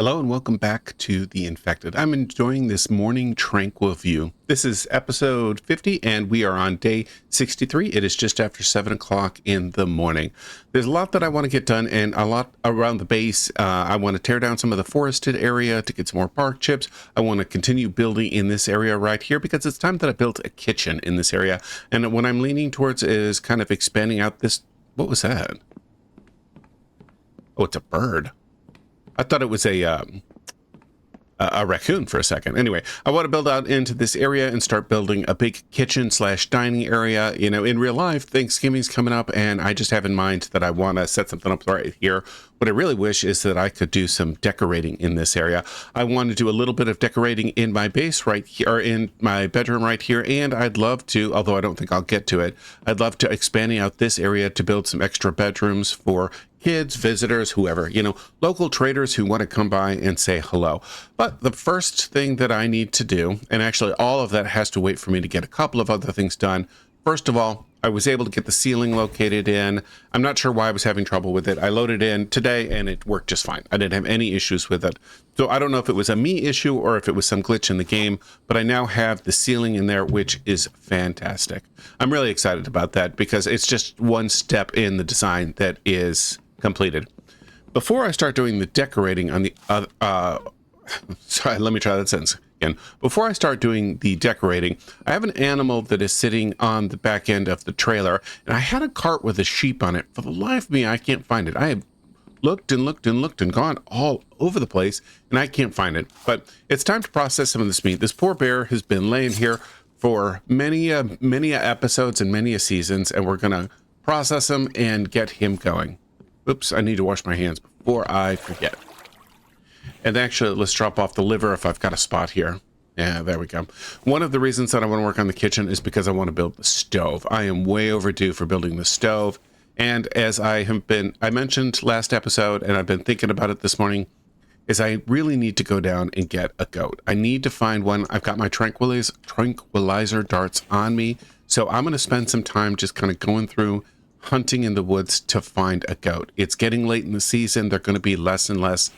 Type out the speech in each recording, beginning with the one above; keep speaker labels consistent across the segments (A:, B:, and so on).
A: Hello and welcome back to The Infected. I'm enjoying this morning tranquil view. This is episode 50 and we are on day 63. It is just after 7 o'clock in the morning. There's a lot that I want to get done and a lot around the base. I want to tear down some of the forested area to get some more bark chips. I want to continue building in this area right here because it's time that I built a kitchen in this area. And what I'm leaning towards is kind of expanding out this... What was that? Oh, it's a bird. I thought it was a raccoon for a second. Anyway, I want to build out into this area and start building a big kitchen slash dining area. You know, in real life, Thanksgiving's coming up and I just have in mind that I want to set something up right here. What I really wish is that I could do some decorating in this area. I want to do a little bit of decorating in my base right here, or in my bedroom right here. And I'd love to, although I don't think I'll get to it, I'd love to expanding out this area to build some extra bedrooms for kids, visitors, whoever, you know, local traders who want to come by and say hello. But the first thing that I need to do, and actually all of that has to wait for me to get a couple of other things done. First of all, I was able to get the ceiling located in. I'm not sure why I was having trouble with it. I loaded in today and it worked just fine. I didn't have any issues with it. So I don't know if it was a me issue or if it was some glitch in the game, but I now have the ceiling in there, which is fantastic. I'm really excited about that because it's just one step in the design that is completed. Before I start doing the decorating on the sorry, let me try that sentence again. Before I start doing the decorating, I have an animal that is sitting on the back end of the trailer, and I had a cart with a sheep on it. For the life of me, I can't find it. I have looked and looked and looked and gone all over the place, and I can't find it. But it's time to process some of this meat. This poor bear has been laying here for many episodes and many seasons, and we're gonna process him and get him going. Oops, I need to wash my hands before I forget. And actually, let's drop off the liver if I've got a spot here. Yeah, there we go. One of the reasons that I want to work on the kitchen is because I want to build the stove. I am way overdue for building the stove. And as I mentioned last episode, and I've been thinking about it this morning, is I really need to go down and get a goat. I need to find one. I've got my tranquilizer darts on me. So I'm going to spend some time just kind of going through hunting in the woods to find a goat. It's getting late in the season. They're going to be less and less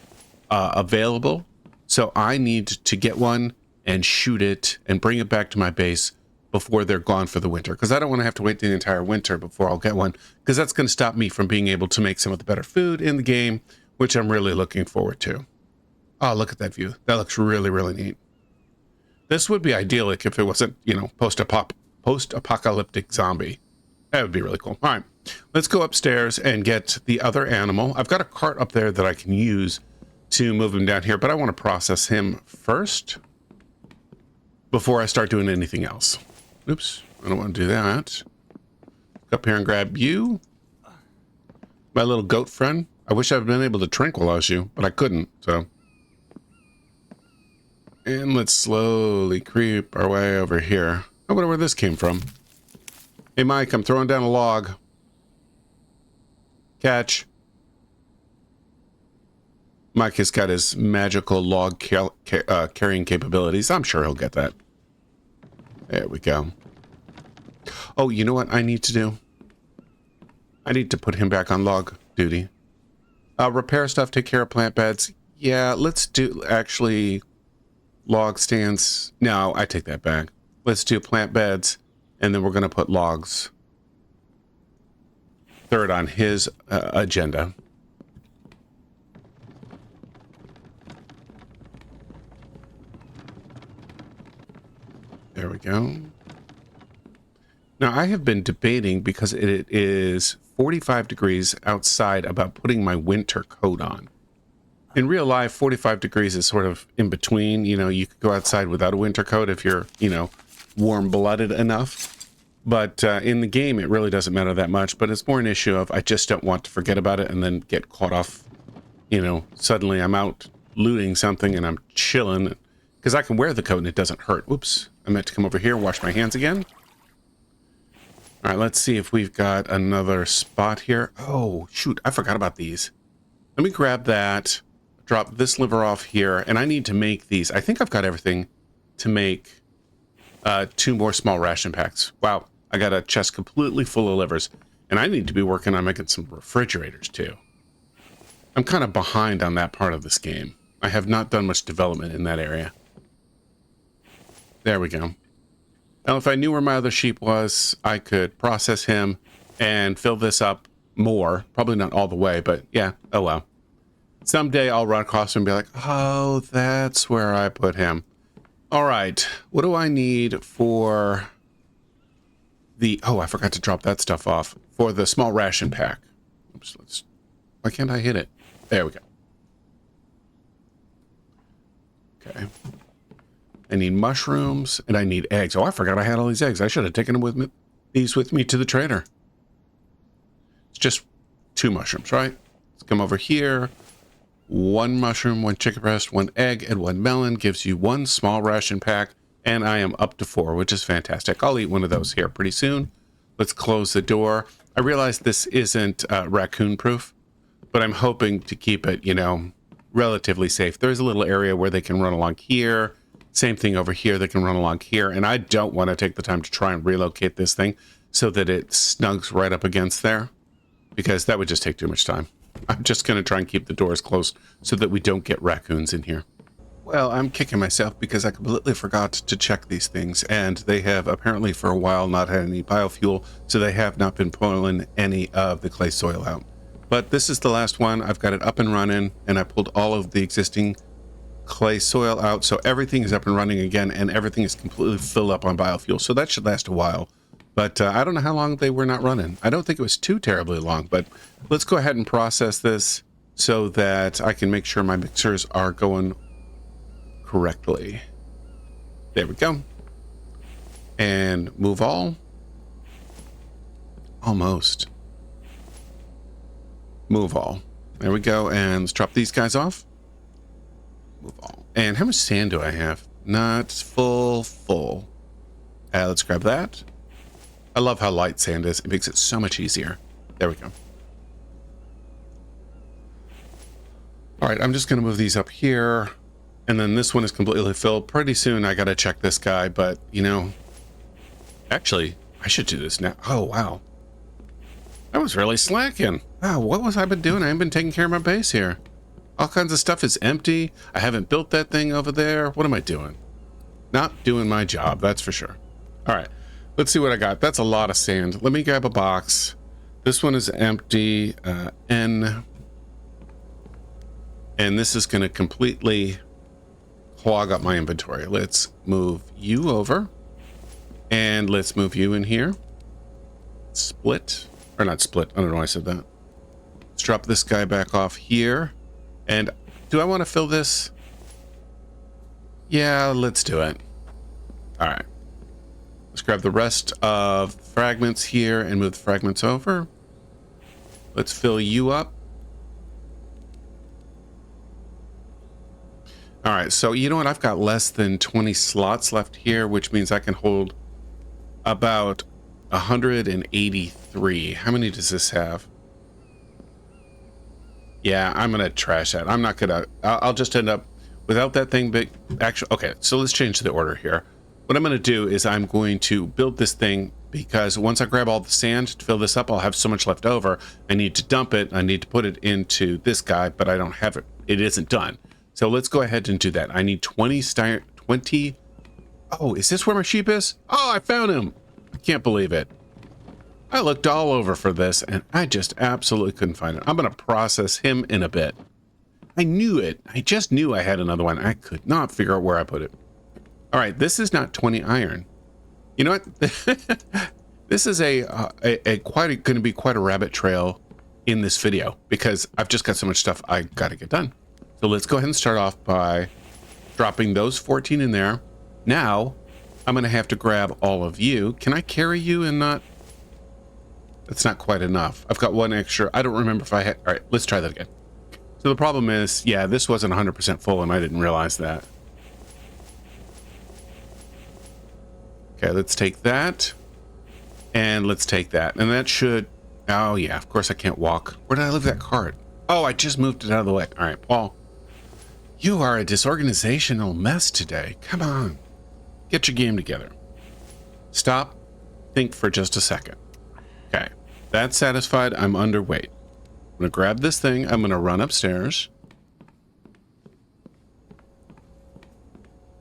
A: available. So I need to get one and shoot it and bring it back to my base before they're gone for the winter. Because I don't want to have to wait the entire winter before I'll get one. Because that's going to stop me from being able to make some of the better food in the game, which I'm really looking forward to. Oh, look at that view. That looks really, really neat. This would be idyllic if it wasn't, you know, post-apocalyptic zombie. That would be really cool. All right, let's go upstairs and get the other animal. I've got a cart up there that I can use to move him down here, but I want to process him first before I start doing anything else. Oops, I don't want to do that. Go up here and grab you. My little goat friend. I wish I'd been able to tranquilize you, but I couldn't, so. And let's slowly creep our way over here. I wonder where this came from. Hey, Mike, I'm throwing down a log. Catch. Mike has got his magical log carrying capabilities. I'm sure he'll get that. There we go. Oh, you know what I need to do? I need to put him back on log duty. Repair stuff, take care of plant beds. Yeah, let's do actually log stands. No, I take that back. Let's do plant beds, and then we're going to put logs third on his agenda. There we go. Now, I have been debating, because it is 45 degrees outside, about putting my winter coat on. In real life, 45 degrees is sort of in between. You know, you could go outside without a winter coat if you're, you know, warm-blooded enough. But in the game, it really doesn't matter that much. But it's more an issue of I just don't want to forget about it and then get caught off. You know, suddenly I'm out looting something and I'm chilling. Because I can wear the coat and it doesn't hurt. Whoops. I meant to come over here and wash my hands again. All right, let's see if we've got another spot here. Oh, shoot. I forgot about these. Let me grab that. Drop this liver off here. And I need to make these. I think I've got everything to make 2 more small ration packs. Wow. I got a chest completely full of livers. And I need to be working on making some refrigerators too. I'm kind of behind on that part of this game. I have not done much development in that area. There we go. Now, if I knew where my other sheep was, I could process him and fill this up more. Probably not all the way, but yeah, oh well. Someday I'll run across him and be like, oh, that's where I put him. All right, what do I need for the... Oh, I forgot to drop that stuff off. For the small ration pack. Oops, why can't I hit it? There we go. Okay. I need mushrooms, and I need eggs. Oh, I forgot I had all these eggs. I should have taken them with me, these with me to the trader. It's just 2 mushrooms, right? Let's come over here. 1 mushroom, 1 chicken breast, 1 egg, and 1 melon gives you 1 small ration pack, and I am up to 4, which is fantastic. I'll eat one of those here pretty soon. Let's close the door. I realize this isn't raccoon-proof, but I'm hoping to keep it, you know, relatively safe. There's a little area where they can run along here. Same thing over here. They can run along here, and I don't want to take the time to try and relocate this thing so that it snugs right up against there, because that would just take too much time. I'm just going to try and keep the doors closed so that we don't get raccoons in here. Well, I'm kicking myself because I completely forgot to check these things, and they have apparently for a while not had any biofuel, so they have not been pulling any of the clay soil out. But this is the last one. I've got it up and running, and I pulled all of the existing clay soil out, so everything is up and running again, and everything is completely filled up on biofuel, so that should last a while. But I don't know how long they were not running. I don't think it was too terribly long, but let's go ahead and process this so that I can make sure my mixers are going correctly. There we go. And move all. Almost. Move all. There we go. And let's drop these guys off. Move all. And how much sand do I have? Not full. Let's grab that. I love how light sand is. It makes it so much easier. There we go. All right, I'm just going to move these up here. And then this one is completely filled. Pretty soon I got to check this guy, but, you know, actually, I should do this now. Oh, wow. I was really slacking. Wow, what was I been doing? I haven't been taking care of my base here. All kinds of stuff is empty. I haven't built that thing over there. What am I doing? Not doing my job, that's for sure. All right. Let's see what I got. That's a lot of sand. Let me grab a box. This one is empty. N. And this is going to completely clog up my inventory. Let's move you over. And let's move you in here. Split. Or not split. I don't know why I said that. Let's drop this guy back off here. And do I want to fill this? Yeah, let's do it. All right. Let's grab the rest of fragments here and move the fragments over. Let's fill you up. All right, so you know what? I've got less than 20 slots left here, which means I can hold about 183. How many does this have? Yeah, I'm going to trash that. I'm not going to... I'll just end up without that thing, but actually... Okay, so let's change the order here. What I'm going to do is I'm going to build this thing because once I grab all the sand to fill this up, I'll have so much left over. I need to dump it. I need to put it into this guy, but I don't have it. It isn't done. So let's go ahead and do that. I need 20... Oh, is this where my sheep is? Oh, I found him. I can't believe it. I looked all over for this, and I just absolutely couldn't find it. I'm going to process him in a bit. I knew it. I just knew I had another one. I could not figure out where I put it. All right, this is not 20 iron. You know what? This is going to be quite a rabbit trail in this video because I've just got so much stuff I got to get done. So let's go ahead and start off by dropping those 14 in there. Now, I'm going to have to grab all of you. Can I carry you and not... That's not quite enough. I've got one extra. I don't remember if I had... All right, let's try that again. So the problem is, yeah, this wasn't 100% full and I didn't realize that. Okay, let's take that. And let's take that. And that should... Oh, yeah, of course I can't walk. Where did I leave that cart? Oh, I just moved it out of the way. All right, Paul. You are a disorganizational mess today. Come on. Get your game together. Stop. Think for just a second. Okay, that's satisfied. I'm underweight. I'm going to grab this thing. I'm going to run upstairs.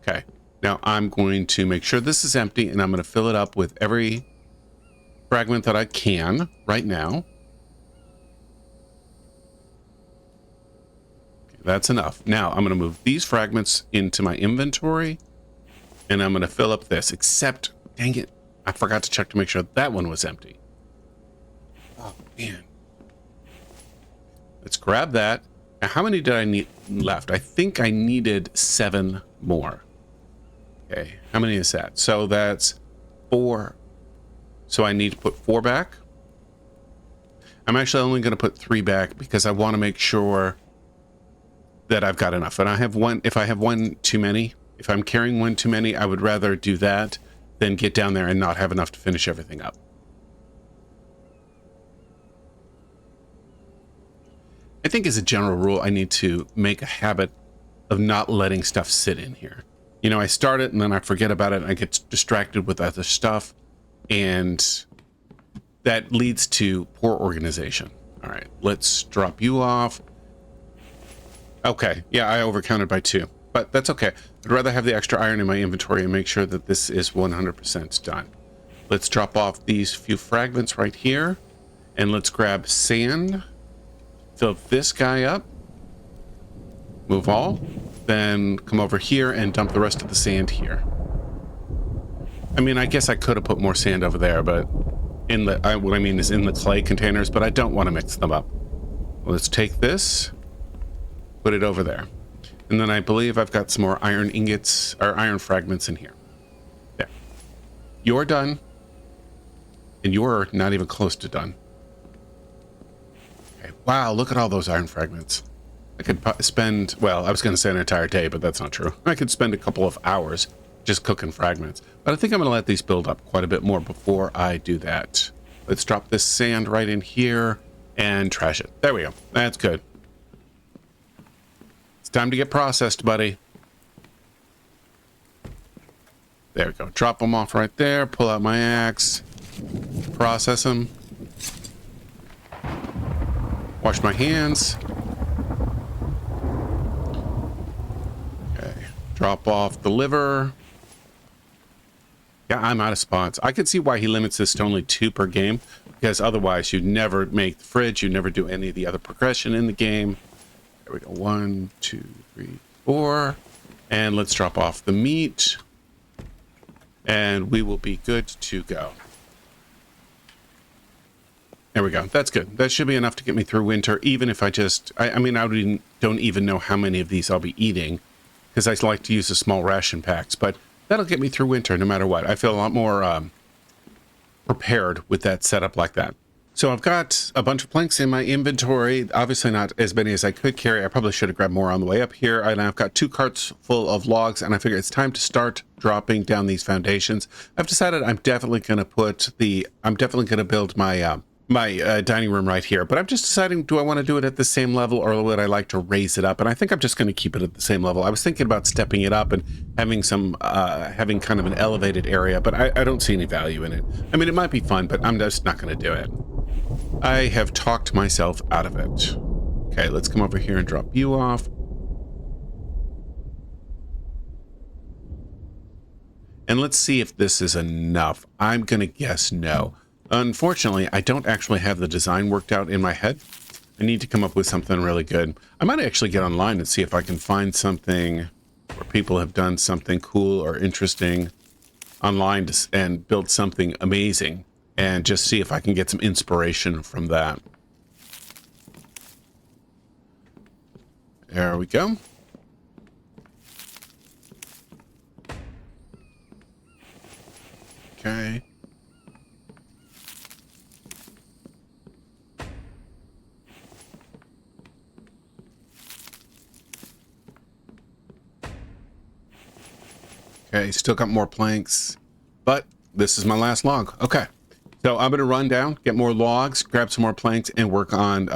A: Okay. Now I'm going to make sure this is empty, and I'm going to fill it up with every fragment that I can right now. Okay, that's enough. Now I'm going to move these fragments into my inventory, and I'm going to fill up this, except, dang it, I forgot to check to make sure that one was empty. Oh, man. Let's grab that. Now, how many did I need left? I think I needed 7 more. Okay, how many is that? So that's 4. So I need to put 4 back. I'm actually only going to put 3 back because I want to make sure that I've got enough. And I have one, if I have one too many, if I'm carrying one too many, I would rather do that than get down there and not have enough to finish everything up. I think as a general rule, I need to make a habit of not letting stuff sit in here. You know, I start it and then I forget about it and I get distracted with other stuff, and that leads to poor organization. All right, let's drop you off. Okay, yeah, I overcounted by 2, but that's okay. I'd rather have the extra iron in my inventory and make sure that this is 100% done. Let's drop off these few fragments right here, and let's grab sand. Fill this guy up, move all, then come over here and dump the rest of the sand here. I mean, I guess I could have put more sand over there, but in the, what I mean is in the clay containers, but I don't want to mix them up. Let's take this, put it over there. And then I believe I've got some more iron ingots or iron fragments in here. There. You're done. And you're not even close to done. Wow, look at all those iron fragments. I could spend, well, I was going to say an entire day, but that's not true. I could spend a couple of hours just cooking fragments. But I think I'm going to let these build up quite a bit more before I do that. Let's drop this sand right in here and trash it. There we go. That's good. It's time to get processed, buddy. There we go. Drop them off right there. Pull out my axe. Process them. Wash my hands. Okay. Drop off the liver. Yeah, I'm out of spots. I could see why he limits this to only 2 per game, because otherwise you'd never make the fridge, you'd never do any of the other progression in the game. There we go. 1, 2, 3, 4. And let's drop off the meat. And we will be good to go. There we go. That's good. That should be enough to get me through winter, even if I just... I mean, don't even know how many of these I'll be eating, because I like to use the small ration packs, but that'll get me through winter no matter what. I feel a lot more prepared with that setup like that. So I've got a bunch of planks in my inventory, obviously not as many as I could carry. I probably should have grabbed more on the way up here. And I've got 2 carts full of logs, and I figure it's time to start dropping down these foundations. I've decided I'm definitely going to build my my dining room right here, but I'm just deciding, do I want to do it at the same level, or would I like to raise it up? And I think I'm just going to keep it at the same level. I was thinking about stepping it up and having some having kind of an elevated area, but I don't see any value in it. I mean, it might be fun, but I'm just not going to do it. I have talked myself out of it. Okay, let's come over here and drop you off. And let's see if this is enough. I'm going to guess no. Unfortunately, I don't actually have the design worked out in my head. I need to come up with something really good. I might actually get online and see if I can find something where people have done something cool or interesting online and build something amazing, and just see if I can get some inspiration from that. There we go. Okay. Okay, still got more planks, but this is my last log. Okay, so I'm going to run down, get more logs, grab some more planks, and work on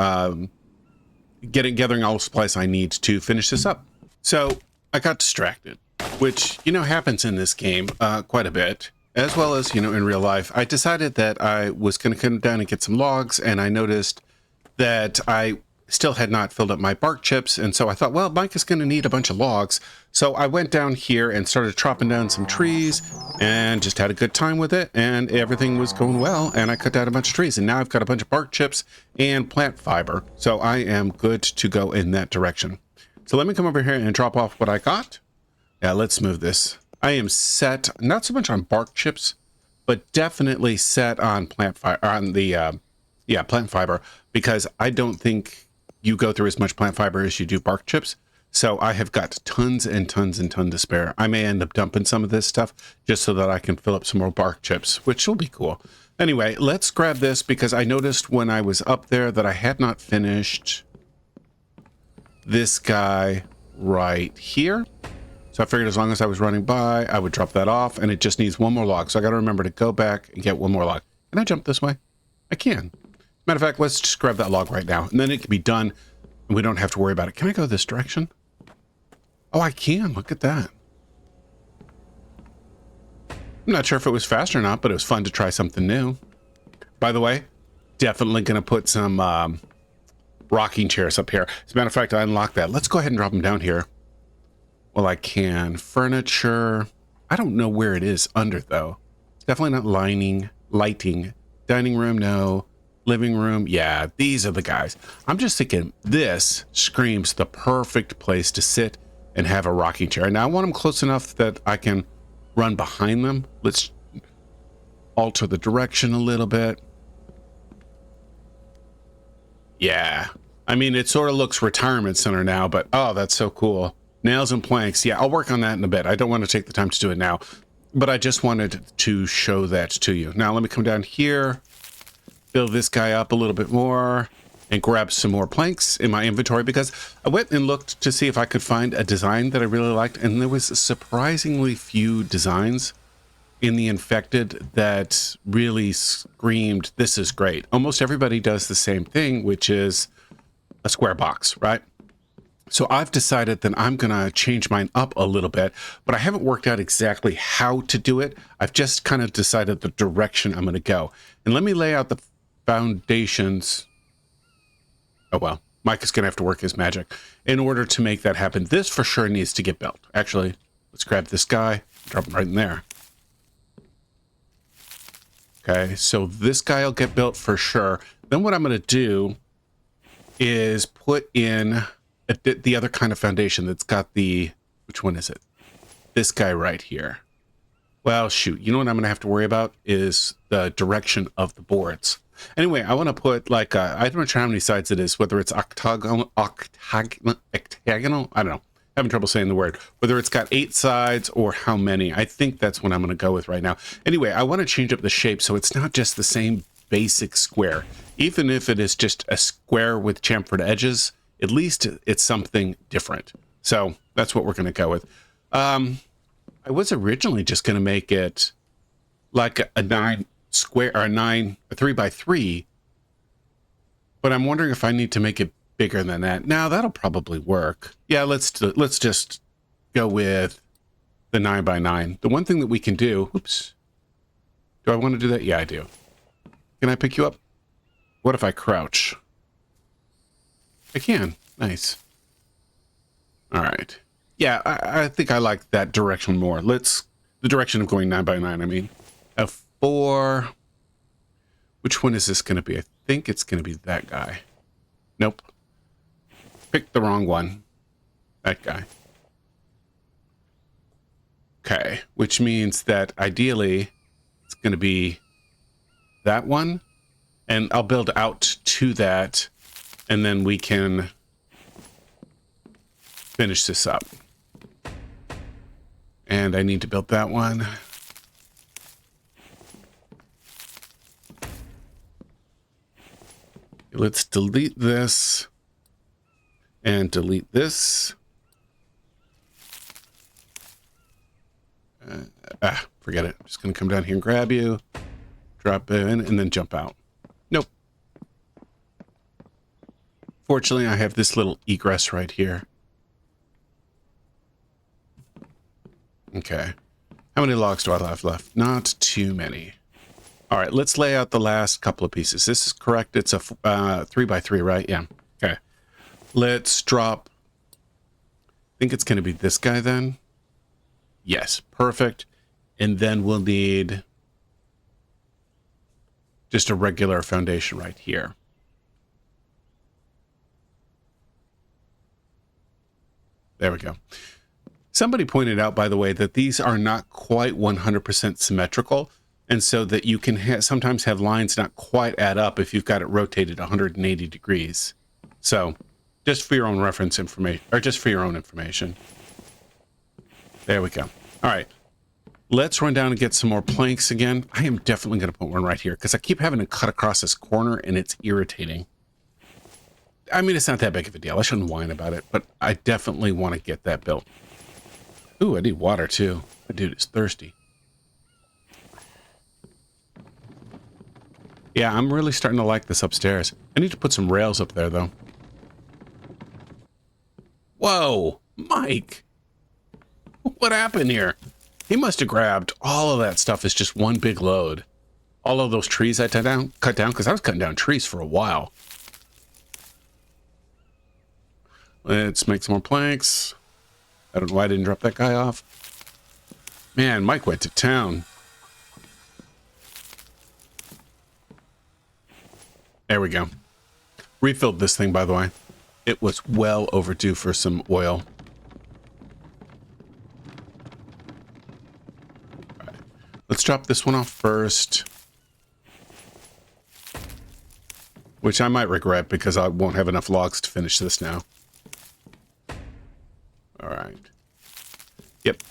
A: gathering all the supplies I need to finish this up. So I got distracted, which, you know, happens in this game quite a bit, as well as, you know, in real life. I decided that I was going to come down and get some logs, and I noticed that I still had not filled up my bark chips, and so I thought, well, Mike is going to need a bunch of logs. So I went down here and started chopping down some trees and just had a good time with it, and everything was going well, and I cut down a bunch of trees, and now I've got a bunch of bark chips and plant fiber, so I am good to go in that direction. So let me come over here and drop off what I got. Yeah, let's move this. I am set, not so much on bark chips, but definitely set on plant fiber, on the, plant fiber, because I don't think you go through as much plant fiber as you do bark chips. So I have got tons and tons and tons to spare. I may end up dumping some of this stuff just so that I can fill up some more bark chips, which will be cool. Anyway, let's grab this because I noticed when I was up there that I had not finished this guy right here. So I figured as long as I was running by, I would drop that off, and it just needs one more log. So I got to remember to go back and get one more log. Can I jump this way? I can. Matter of fact, let's just grab that log right now, and then it can be done, and we don't have to worry about it. Can I go this direction? Oh, I can. Look at that. I'm not sure if it was fast or not, but it was fun to try something new. By the way, definitely going to put some rocking chairs up here. As a matter of fact, I unlocked that. Let's go ahead and drop them down here. Well, I can. Furniture. I don't know where it is under, though. It's definitely not lighting. Dining room, no. Living room, yeah, these are the guys. I'm just thinking this screams the perfect place to sit and have a rocking chair. Now, I want them close enough that I can run behind them. Let's alter the direction a little bit. Yeah. I mean, it sort of looks retirement center now, but oh, that's so cool. Nails and planks. Yeah, I'll work on that in a bit. I don't want to take the time to do it now, but I just wanted to show that to you. Now, let me come down here, build this guy up a little bit more, and grab some more planks in my inventory because I went and looked to see if I could find a design that I really liked, and there was surprisingly few designs in the infected that really screamed, this is great. Almost everybody does the same thing, which is a square box, right? So I've decided that I'm going to change mine up a little bit, but I haven't worked out exactly how to do it. I've just kind of decided the direction I'm going to go. And let me lay out the foundations. Oh, well, Mike is going to have to work his magic in order to make that happen. This for sure needs to get built. Actually, let's grab this guy, drop him right in there. Okay, so this guy will get built for sure. Then what I'm going to do is put in the other kind of foundation that's got the, which one is it? This guy right here. Well, shoot, you know what I'm going to have to worry about is the direction of the boards. Anyway, I want to put like, I'm not sure how many sides it is, whether it's octagonal, I don't know. Having trouble saying the word, whether it's got 8 sides or how many. I think that's what I'm going to go with right now. Anyway, I want to change up the shape so it's not just the same basic square. Even if it is just a square with chamfered edges, at least it's something different. So that's what we're going to go with. I was originally just going to make it like a 9 square or a 3x3, but I'm wondering if I need to make it bigger than that. Now that'll probably work. Yeah, let's just go with the 9x9. The one thing that we can do, oops, do I want to do that? Yeah, I do. Can I pick you up? What if I crouch? I can. Nice. All right. Yeah, I think I like that direction more. The direction of going 9x9, I mean. A 4. Which one is this going to be? I think it's going to be that guy. Nope. Picked the wrong one. That guy. Okay, which means that ideally it's going to be that one. And I'll build out to that, and then we can finish this up. And I need to build that one. Let's delete this and delete this. Forget it. I'm just going to come down here and grab you, drop in, and then jump out. Nope. Fortunately, I have this little egress right here. Okay. How many logs do I have left? Not too many. All right, let's lay out the last couple of pieces. This is correct. It's a 3x3, right? Yeah. Okay. let's drop, I think it's going to be this guy then. Yes, perfect. And then we'll need just a regular foundation right here. There we go. Somebody pointed out, by the way, that these are not quite 100% symmetrical, and so that you can sometimes have lines not quite add up if you've got it rotated 180 degrees. So just for your own reference information, or just for your own information. There we go. All right. Let's run down and get some more planks again. I am definitely going to put one right here because I keep having to cut across this corner and it's irritating. I mean, it's not that big of a deal. I shouldn't whine about it, but I definitely want to get that built. Ooh, I need water too. That dude is thirsty. Yeah, I'm really starting to like this upstairs. I need to put some rails up there though. Whoa, Mike. What happened here? He must have grabbed all of that stuff as just one big load. All of those trees I cut down, because I was cutting down trees for a while. Let's make some more planks. I don't know why I didn't drop that guy off. Man, Mike went to town. There we go. Refilled this thing, by the way. It was well overdue for some oil. All right. Let's drop this one off first. Which I might regret because I won't have enough logs to finish this now. All right. Yep.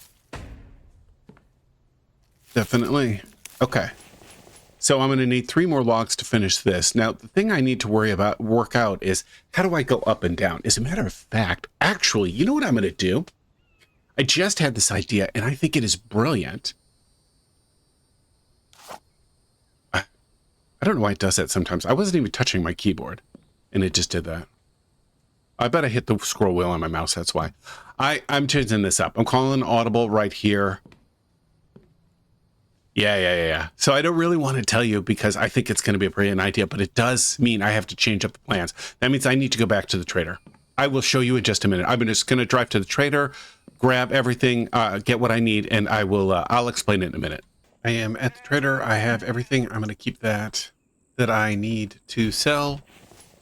A: Definitely. Okay. So I'm going to need 3 more logs to finish this. Now, the thing I need to work out is how do I go up and down? As a matter of fact, actually, you know what I'm going to do? I just had this idea and I think it is brilliant. I don't know why it does that sometimes. I wasn't even touching my keyboard and it just did that. I bet I hit the scroll wheel on my mouse. That's why. I'm changing this up. I'm calling audible right here. Yeah. So I don't really want to tell you because I think it's going to be a brilliant idea, but it does mean I have to change up the plans. That means I need to go back to the trader. I will show you in just a minute. I'm just going to drive to the trader, grab everything, get what I need, and I'll explain it in a minute. I am at the trader. I have everything. I'm going to keep that I need to sell.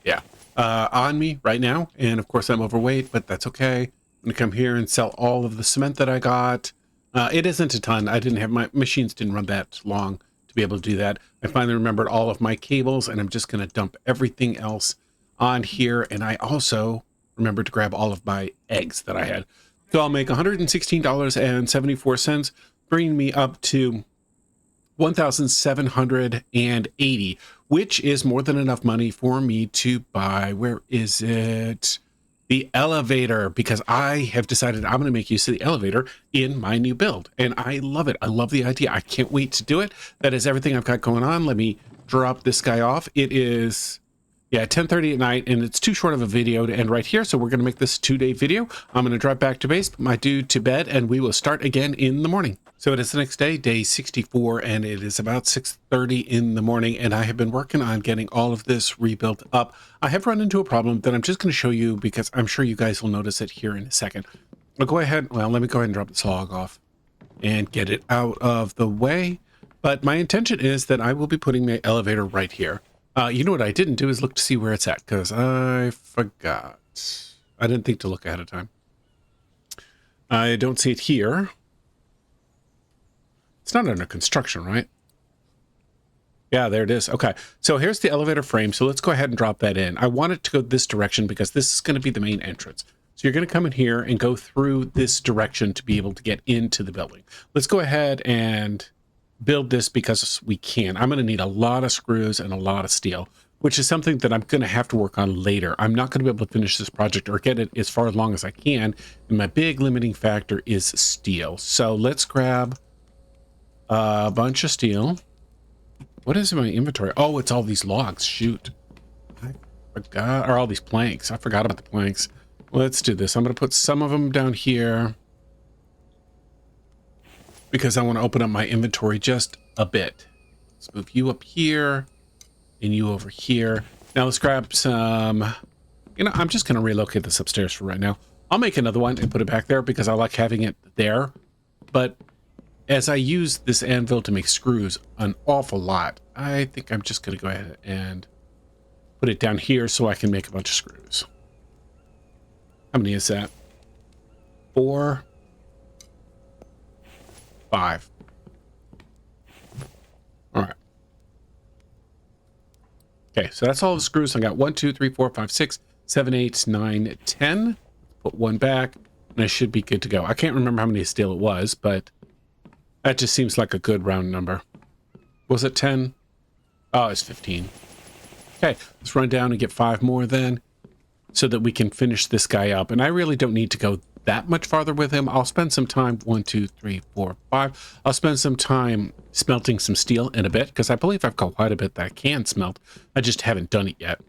A: Yeah. On me right now. And of course I'm overweight, but that's okay. I'm gonna come here and sell all of the cement that I got. It isn't a ton. I didn't have my machines didn't run that long to be able to do that. I finally remembered all of my cables and I'm just gonna dump everything else on here. And I also remembered to grab all of my eggs that I had. So I'll make $116.74, bringing me up to 1,780, which is more than enough money for me to buy, where is it? The elevator, because I have decided I'm going to make use of the elevator in my new build. And I love it. I love the idea. I can't wait to do it. That is everything I've got going on. Let me drop this guy off. It is, yeah, 10:30 at night, and it's too short of a video to end right here. So we're going to make this a 2-day video. I'm going to drive back to base, put my dude to bed, and we will start again in the morning. So it is the next day, day 64, and it is about 6:30 in the morning, and I have been working on getting all of this rebuilt up. I have run into a problem that I'm just going to show you because I'm sure you guys will notice it here in a second. I'll go ahead, well, let me go ahead and drop this log off and get it out of the way. But my intention is that I will be putting my elevator right here. You know what I didn't do is look to see where it's at because I forgot. I didn't think to look ahead of time. I don't see it here. It's not under construction, right? Yeah, there it is. Okay, so here's the elevator frame. So let's go ahead and drop that in. I want it to go this direction because this is going to be the main entrance. So you're going to come in here and go through this direction to be able to get into the building. Let's go ahead and build this because we can. I'm going to need a lot of screws and a lot of steel, which is something that I'm going to have to work on later. I'm not going to be able to finish this project or get it as far along as I can. And my big limiting factor is steel. So let's grab a bunch of steel. What is in my inventory? Oh, it's all these logs. Shoot. I forgot. Or all these planks. I forgot about the planks. Let's do this. I'm going to put some of them down here because I want to open up my inventory just a bit. Let's move you up here and you over here. Now let's grab some You know, I'm just going to relocate this upstairs for right now. I'll make another one and put it back there because I like having it there. But as I use this anvil to make screws an awful lot, I think I'm just going to go ahead and put it down here so I can make a bunch of screws. How many is that? 4, 5. All right. Okay, so that's all the screws. I got 1, 2, 3, 4, 5, 6, 7, 8, 9, 10. Put one back, and I should be good to go. I can't remember how many steel it was, but that just seems like a good round number. Was it 10? Oh, it's 15. Okay, let's run down and get 5 more then, so that we can finish this guy up. And I really don't need to go that much farther with him. I'll spend some time, 1, 2, 3, 4, 5. I'll spend some time smelting some steel in a bit, because I believe I've got quite a bit that I can smelt. I just haven't done it yet.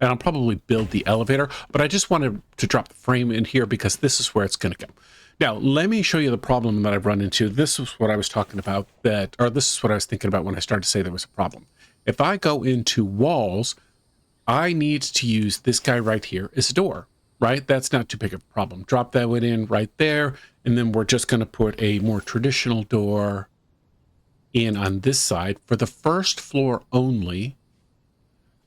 A: And I'll probably build the elevator, but I just wanted to drop the frame in here because this is where it's going to go. Now, let me show you the problem that I've run into. This is what I was talking about, this is what I was thinking about when I started to say there was a problem. If I go into walls, I need to use this guy right here as a door, right? That's not too big of a problem. Drop that one in right there, and then we're just going to put a more traditional door in on this side. For the first floor only,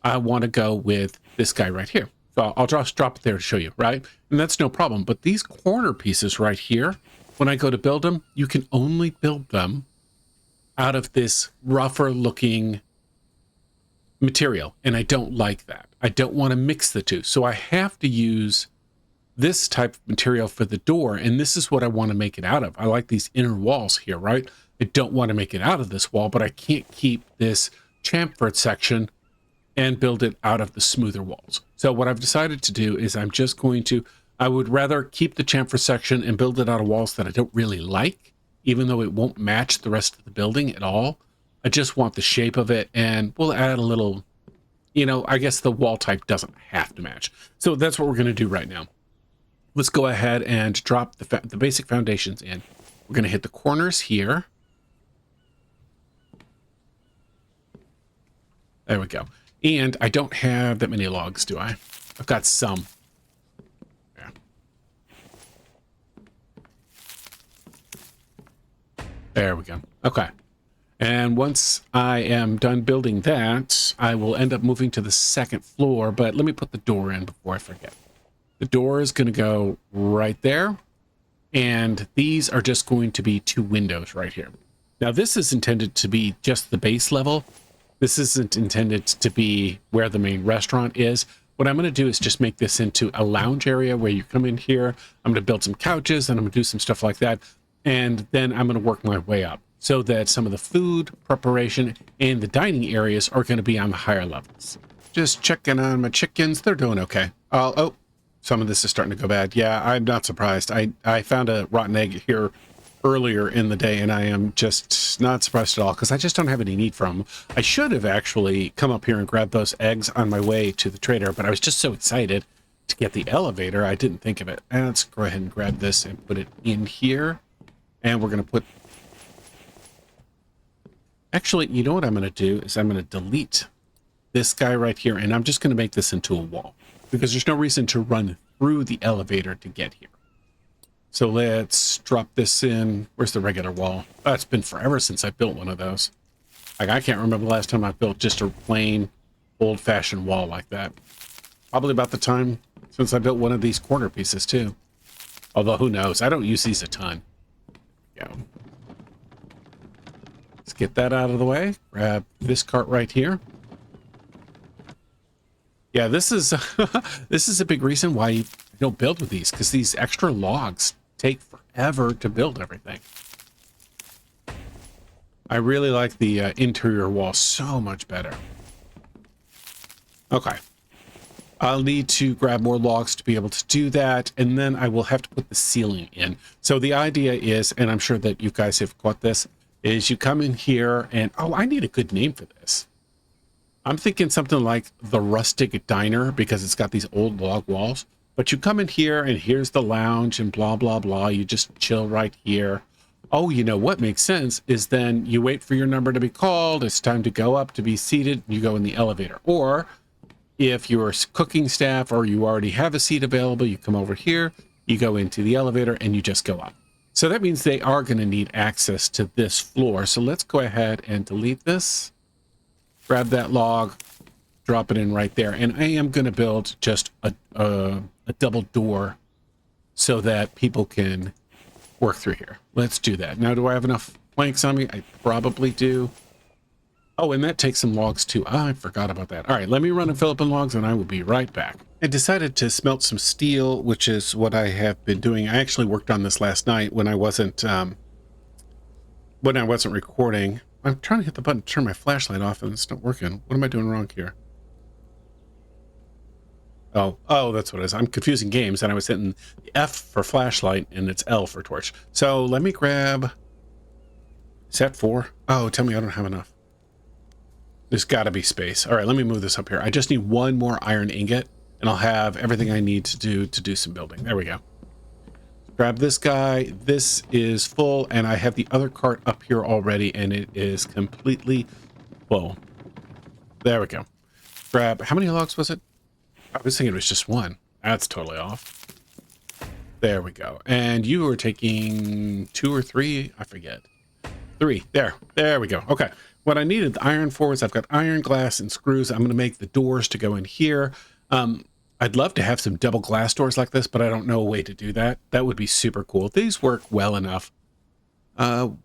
A: I want to go with this guy right here. So I'll just drop it there to show you, right? And that's no problem. But these corner pieces right here, when I go to build them, you can only build them out of this rougher looking material. And I don't like that. I don't want to mix the two. So I have to use this type of material for the door. And this is what I want to make it out of. I like these inner walls here, right? I don't want to make it out of this wall, but I can't keep this chamfered section and build it out of the smoother walls. So what I've decided to do is I'm just going to, I would rather keep the chamfer section and build it out of walls that I don't really like, even though it won't match the rest of the building at all. I just want the shape of it, and we'll add a little, you know, I guess the wall type doesn't have to match. So that's what we're going to do right now. Let's go ahead and drop the basic foundations in. We're going to hit the corners here. There we go. And I don't have that many logs, do I? I've got some. Yeah. There we go. Okay. And once I am done building that, I will end up moving to the second floor, but let me put the door in before I forget. The door is going to go right there, and these are just going to be 2 windows right here. Now, this is intended to be just the base level. This isn't intended to be where the main restaurant is. What I'm going to do is just make this into a lounge area where you come in here. I'm going to build some couches, and I'm going to do some stuff like that. And then I'm going to work my way up so that some of the food preparation and the dining areas are going to be on the higher levels. Just checking on my chickens. They're doing okay. Oh, some of this is starting to go bad. Yeah, I'm not surprised. I found a rotten egg here earlier in the day, and I am just not surprised at all because I just don't have any need for them. I should have actually come up here and grabbed those eggs on my way to the trader, but I was just so excited to get the elevator, I didn't think of it. And let's go ahead and grab this and put it in here. And we're going to put... Actually, you know what I'm going to do is I'm going to delete this guy right here, and I'm just going to make this into a wall because there's no reason to run through the elevator to get here. So let's drop this in. Where's the regular wall? Oh, it's been forever since I built one of those. Like, I can't remember the last time I built just a plain old-fashioned wall like that. Probably about the time since I built one of these corner pieces, too. Although, who knows? I don't use these a ton. Go. Let's get that out of the way. Grab this cart right here. Yeah, this is this is a big reason why you don't build with these, because these extra logs take forever to build everything. I really like the interior wall so much better. Okay. I'll need to grab more logs to be able to do that, and then I will have to put the ceiling in. So the idea is, and I'm sure that you guys have caught this, is you come in here and, oh, I need a good name for this. I'm thinking something like the rustic diner because it's got these old log walls. But you come in here and here's the lounge and blah, blah, blah. You just chill right here. Oh, you know what makes sense is then you wait for your number to be called. It's time to go up to be seated. You go in the elevator. Or If you're cooking staff or you already have a seat available, you come over here, you go into the elevator, and you just go up. So that means they are going to need access to this floor. So let's go ahead and delete this. Grab that log, drop it in right there. And I am going to build just a double door so that people can work through here. Let's do that. Now, do I have enough planks on me? I probably do. Oh, and that takes some logs too. Oh, I forgot about that. All right, let me run and fill up in logs and I will be right back. I decided to smelt some steel, which is what I have been doing. I actually worked on this last night when I wasn't recording. I'm trying to hit the button to turn my flashlight off and it's not working. What am I doing wrong here? Oh, that's what it is. I'm confusing games and I was hitting the F for flashlight and it's L for torch. So let me grab, is that 4? Oh, tell me I don't have enough. There's got to be space. All right, let me move this up here. I just need one more iron ingot, and I'll have everything I need to do some building. There we go. Grab this guy. This is full, and I have the other cart up here already, and it is completely full. There we go. Grab, how many logs was it? I was thinking it was just 1. That's totally off. There we go. And you were taking 2 or 3? I forget. 3. There we go. Okay. What I needed the iron for is I've got iron, glass, and screws. I'm going to make the doors to go in here. I'd love to have some double glass doors like this, but I don't know a way to do that. That would be super cool. These work well enough. Do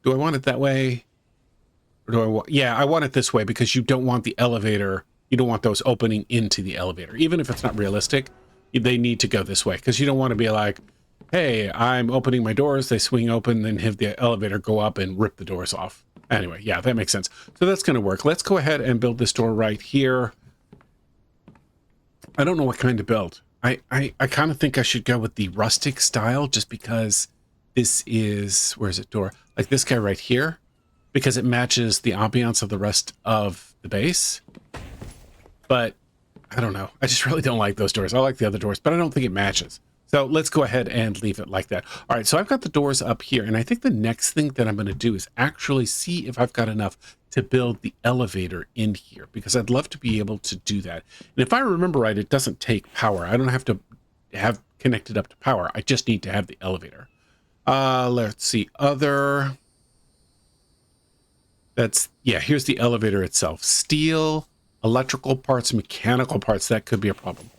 A: I want it that way? Or do I want... Yeah, I want it this way because you don't want the elevator. You don't want those opening into the elevator. Even if it's not realistic, they need to go this way because you don't want to be like, hey, I'm opening my doors. They swing open, then have the elevator go up and rip the doors off. Anyway, yeah, that makes sense. So that's going to work. Let's go ahead and build this door right here. I don't know what kind to build. I kind of think I should go with the rustic style just because this is, where is it, door? Like this guy right here, because it matches the ambiance of the rest of the base. But I don't know. I just really don't like those doors. I like the other doors, but I don't think it matches. So let's go ahead and leave it like that. All right, so I've got the doors up here, and I think the next thing that I'm going to do is actually see if I've got enough to build the elevator in here, because I'd love to be able to do that. And if I remember right, it doesn't take power. I don't have to have connected up to power. I just need to have the elevator. Let's see, other... That's, yeah, here's the elevator itself. Steel, electrical parts, mechanical parts, that could be a problem.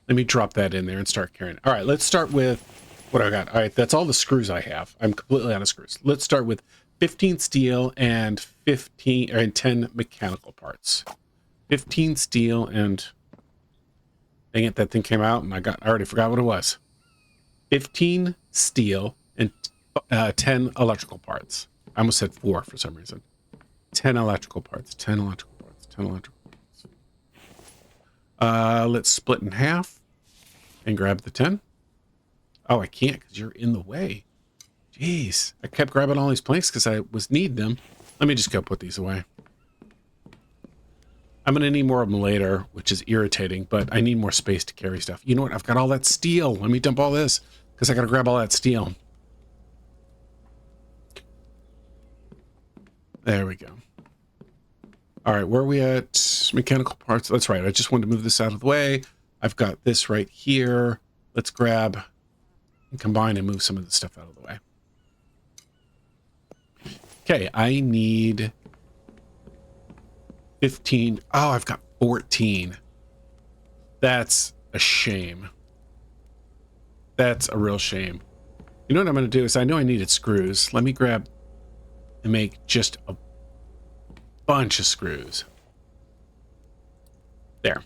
A: Let me drop that in there and start carrying it. All right, let's start with what I got. All right, that's all the screws I have. I'm completely out of screws. Let's start with 15 steel and 10 mechanical parts. 15 steel and, dang it, that thing came out and I already forgot what it was. 15 steel and 10 electrical parts. I almost said 4 for some reason. 10 electrical parts, 10 electrical parts, 10 electrical parts. Let's split in half and grab the 10. Oh, I can't because you're in the way. Jeez, I kept grabbing all these planks because I was needing them. Let me just go put these away. I'm going to need more of them later, which is irritating, but I need more space to carry stuff. You know what? I've got all that steel. Let me dump all this because I got to grab all that steel. There we go. All right, where are we at? Mechanical parts. That's right. I just wanted to move this out of the way. I've got this right here. Let's grab and combine and move some of the stuff out of the way. Okay, I need 15. Oh, I've got 14. That's a shame. That's a real shame. You know what I'm going to do is I know I needed screws. Let me grab and make just a bunch of screws. There.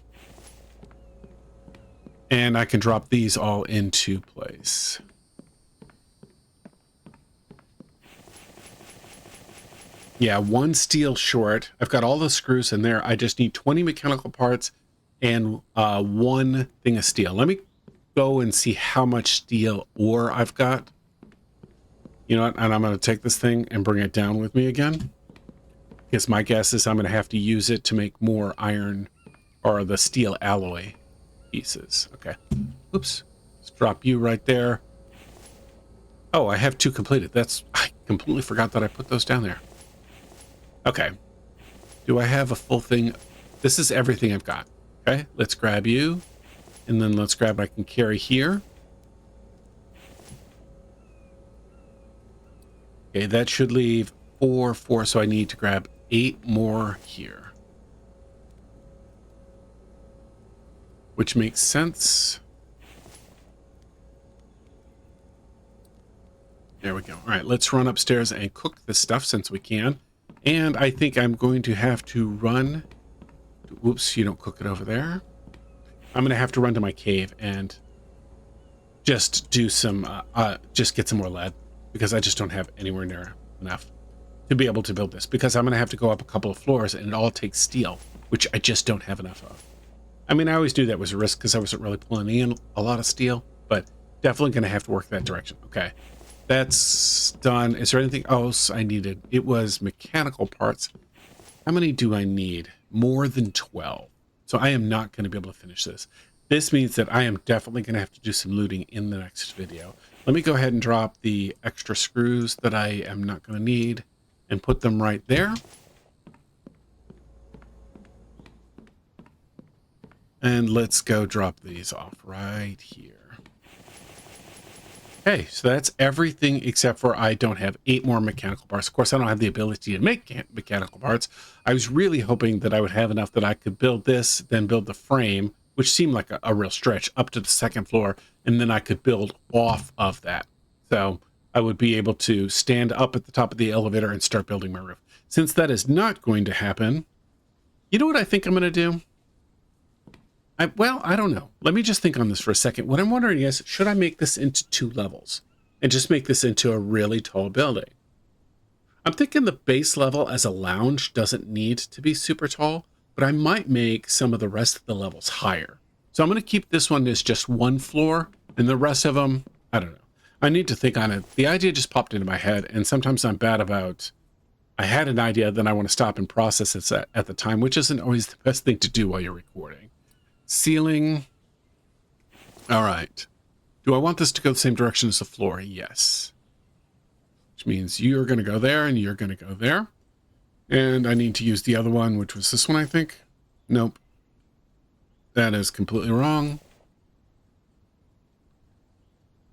A: And I can drop these all into place. Yeah, 1 steel short. I've got all the screws in there. I just need 20 mechanical parts and 1 thing of steel. Let me go and see how much steel ore I've got. You know what? And I'm going to take this thing and bring it down with me again. Because my guess is I'm going to have to use it to make more iron or the steel alloy pieces. Okay. Oops. Let's drop you right there. Oh, I have 2 completed. I completely forgot that I put those down there. Okay. Do I have a full thing? This is everything I've got. Okay, let's grab you. And then let's grab what I can carry here. Okay, that should leave 4, so I need to grab 8 more here. Which makes sense. There we go. All right, let's run upstairs and cook this stuff since we can. And I think I'm going to have to run. Whoops, you don't cook it over there. I'm going to have to run to my cave and just do some, just get some more lead, because I just don't have anywhere near enough to be able to build this, because I'm going to have to go up a couple of floors and it all takes steel, which I just don't have enough of. I mean, I always do that was a risk because I wasn't really pulling in a lot of steel, but definitely going to have to work that direction. Okay, that's done. Is there anything else I needed? It was mechanical parts. How many do I need? More than 12. So I am not going to be able to finish this. This means that I am definitely going to have to do some looting in the next video. Let me go ahead and drop the extra screws that I am not going to need and put them right there. And let's go drop these off right here. Okay, so that's everything except for I don't have 8 more mechanical parts. Of course, I don't have the ability to make mechanical parts. I was really hoping that I would have enough that I could build this, then build the frame, which seemed like a real stretch, up to the 2nd floor, and then I could build off of that. So I would be able to stand up at the top of the elevator and start building my roof. Since that is not going to happen, you know what I think I'm going to do? Well, I don't know. Let me just think on this for a second. What I'm wondering is, should I make this into 2 levels and just make this into a really tall building? I'm thinking the base level as a lounge doesn't need to be super tall, but I might make some of the rest of the levels higher. So I'm going to keep this one as just 1 floor, and the rest of them, I don't know. I need to think on it. The idea just popped into my head, and sometimes I'm bad about, I had an idea, then I want to stop and process it at the time, which isn't always the best thing to do while you're recording. Ceiling. All right. Do I want this to go the same direction as the floor? Yes. Which means you're going to go there and you're going to go there. And I need to use the other one, which was this one, I think. Nope. That is completely wrong.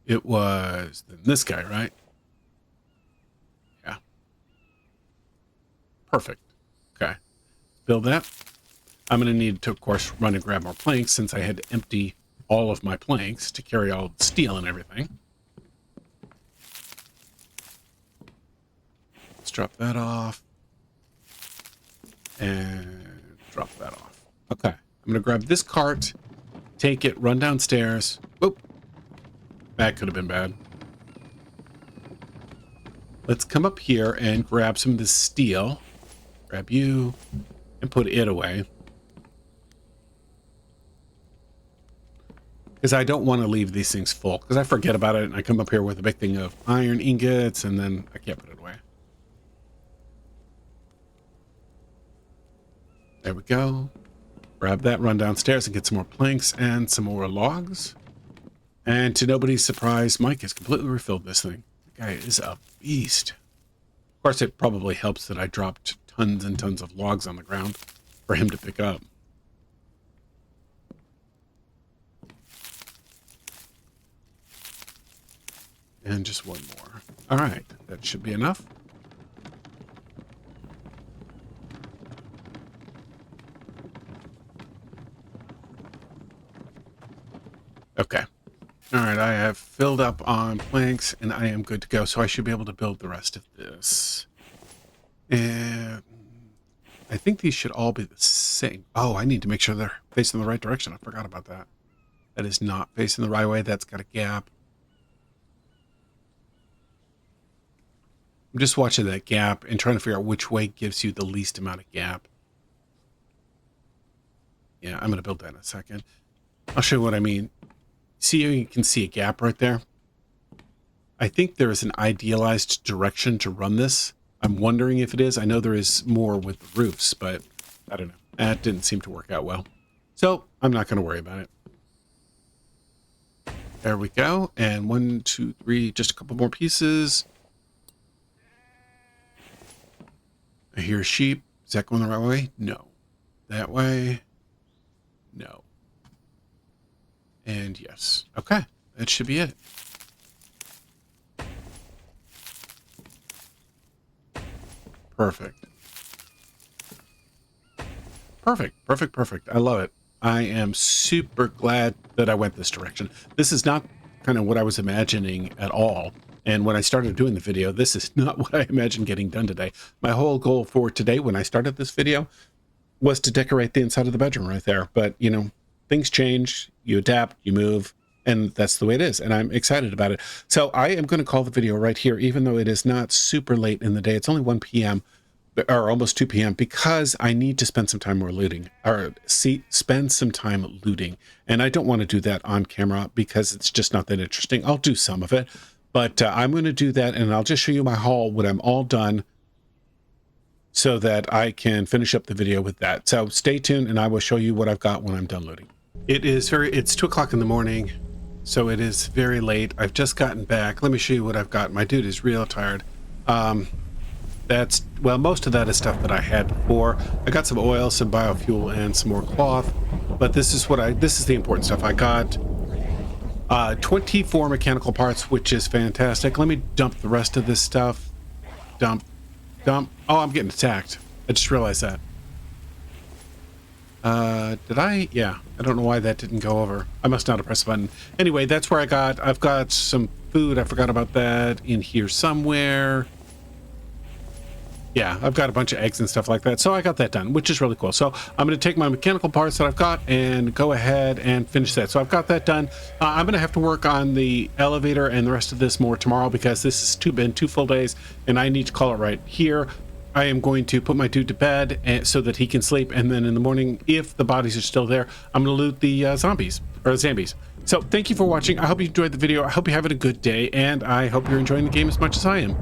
A: It was this guy, right? Yeah. Perfect. Okay. Build that. I'm going to need to, of course, run and grab more planks since I had to empty all of my planks to carry all the steel and everything. Let's drop that off. And drop that off. Okay. I'm going to grab this cart, take it, run downstairs. Whoop. That could have been bad. Let's come up here and grab some of this steel. Grab you and put it away. Because I don't want to leave these things full, because I forget about it and I come up here with a big thing of iron ingots and then I can't put it away. There we go. Grab that, run downstairs and get some more planks and some more logs. And to nobody's surprise, Mike has completely refilled this thing. The guy is a beast. Of course, it probably helps that I dropped tons and tons of logs on the ground for him to pick up. And just 1 more. All right, that should be enough. Okay. All right, I have filled up on planks and I am good to go. So I should be able to build the rest of this. And I think these should all be the same. Oh, I need to make sure they're facing the right direction. I forgot about that. That is not facing the right way. That's got a gap. I'm just watching that gap and trying to figure out which way gives you the least amount of gap. Yeah, I'm going to build that in a second. I'll show you what I mean. See, you can see a gap right there. I think there is an idealized direction to run this. I'm wondering if it is. I know there is more with the roofs, but I don't know. That didn't seem to work out well. So I'm not going to worry about it. There we go. And 1, 2, 3, just a couple more pieces. I hear sheep. Is that going the right way? No. That way. No. And yes. Okay. That should be it. Perfect. Perfect. I love it. I am super glad that I went this direction. This is not kind of what I was imagining at all. And when I started doing the video, this is not what I imagined getting done today. My whole goal for today, when I started this video, was to decorate the inside of the bedroom right there. But, you know, things change, you adapt, you move, and that's the way it is. And I'm excited about it. So I am going to call the video right here, even though it is not super late in the day. It's only 1 p.m. or almost 2 p.m. because I need to spend some time more looting, or spend some time looting. And I don't want to do that on camera because it's just not that interesting. I'll do some of it, but I'm going to do that, and I'll just show you my haul when I'm all done so that I can finish up the video with that. So stay tuned, and I will show you what I've got when I'm done looting. It's 2 o'clock in the morning, so it is very late. I've just gotten back. Let me show you what I've got. My dude is real tired. Well, most of that is stuff that I had before. I got some oil, some biofuel, and some more cloth. But this is the important stuff. I got 24 mechanical parts, which is fantastic. Let me dump the rest of this stuff. Dump. Oh, I'm getting attacked. I just realized that. Did I? Yeah. I don't know why that didn't go over. I must not have pressed the button. Anyway, that's where I've got some food. I forgot about that in here somewhere. Yeah, I've got a bunch of eggs and stuff like that. So I got that done, which is really cool. So I'm going to take my mechanical parts that I've got and go ahead and finish that. So I've got that done. I'm going to have to work on the elevator and the rest of this more tomorrow because this has been 2 full days and I need to call it right here. I am going to put my dude to bed so that he can sleep. And then in the morning, if the bodies are still there, I'm going to loot the zombies. So thank you for watching. I hope you enjoyed the video. I hope you're having a good day, and I hope you're enjoying the game as much as I am.